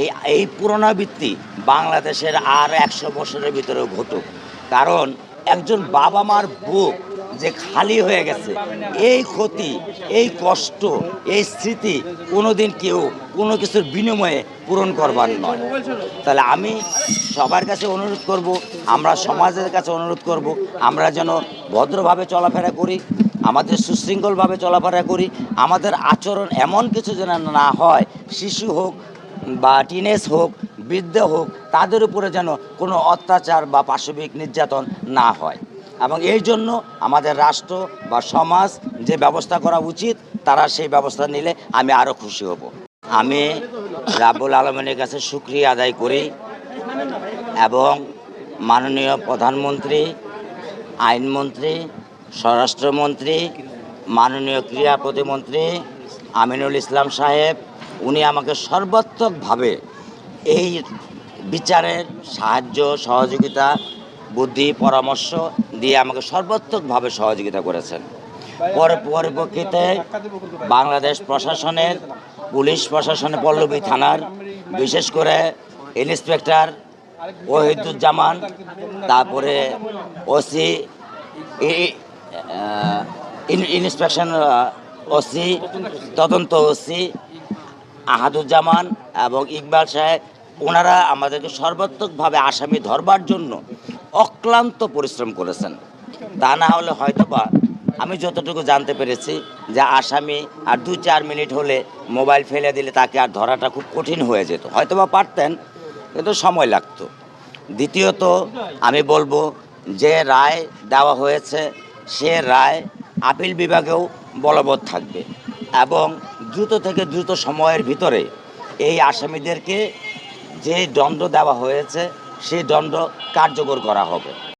এই এই পুনরাবৃত্তি বাংলাদেশের আর ১০০ বছরের ভিতরেও ঘটুক। কারণ একজন বাবা মার বুক যে খালি হয়ে গেছে, এই ক্ষতি, এই কষ্ট, এই স্মৃতি কোনোদিন কেউ কোনো কিছুর বিনিময়ে পূরণ করবার নয়। তাহলে আমি সবার কাছে অনুরোধ করব, আমরা সমাজের কাছে অনুরোধ করব, আমরা যেন ভদ্রভাবে চলাফেরা করি, আমাদের সুশৃঙ্খলভাবে চলাফেরা করি, আমাদের আচরণ এমন কিছু যেন না হয়, শিশু হোক বা টিনেজ হোক, বৃদ্ধ হোক, তাদের উপরে যেন কোনো অত্যাচার বা পাশবিক নির্যাতন না হয়। এবং এই জন্য আমাদের রাষ্ট্র বা সমাজ যে ব্যবস্থা করা উচিত, তারা সেই ব্যবস্থা নিলে আমি আরও খুশি হব। আমি রাব্বুল আলামিনের কাছে শুকরিয়া আদায় করি এবং মাননীয় প্রধানমন্ত্রী, আইনমন্ত্রী, স্বরাষ্ট্রমন্ত্রী, মাননীয় ক্রীড়া প্রতিমন্ত্রী আমিনুল ইসলাম সাহেব, উনি আমাকে সর্বাত্মকভাবে এই বিচারের সাহায্য, সহযোগিতা, বুদ্ধি, পরামর্শ দিয়ে আমাকে সর্বাত্মকভাবে সহযোগিতা করেছেন। পরিপ্রেক্ষিতে বাংলাদেশ প্রশাসনের, পুলিশ প্রশাসনের, পল্লবী থানার বিশেষ করে ইন্সপেক্টর ওহিদুজ্জামান, তারপরে ওসি, ইন্সপেকশন ওসি, তদন্ত ওসি আহাদুজ্জামান এবং ইকবাল সাহেব, ওনারা আমাদেরকে সর্বাত্মকভাবে আসামি ধরবার জন্য অক্লান্ত পরিশ্রম করেছেন। তা না হলে হয়তোবা আমি যতটুকু জানতে পেরেছি যে আসামি আর ২-৪ মিনিট হলে মোবাইল ফেলে দিলে তাকে আর ধরাটা খুব কঠিন হয়ে যেত, হয়তোবা পারতেন, কিন্তু সময় লাগতো। দ্বিতীয়ত আমি বলবো, যে রায় দেওয়া হয়েছে সে রায় আপিল বিভাগেও বলবৎ থাকবে এবং দ্রুত থেকে দ্রুত সময়ের ভিতরে এই আসামিদেরকে যে দণ্ড দেওয়া হয়েছে সেই দণ্ড কার্যকর করা হবে।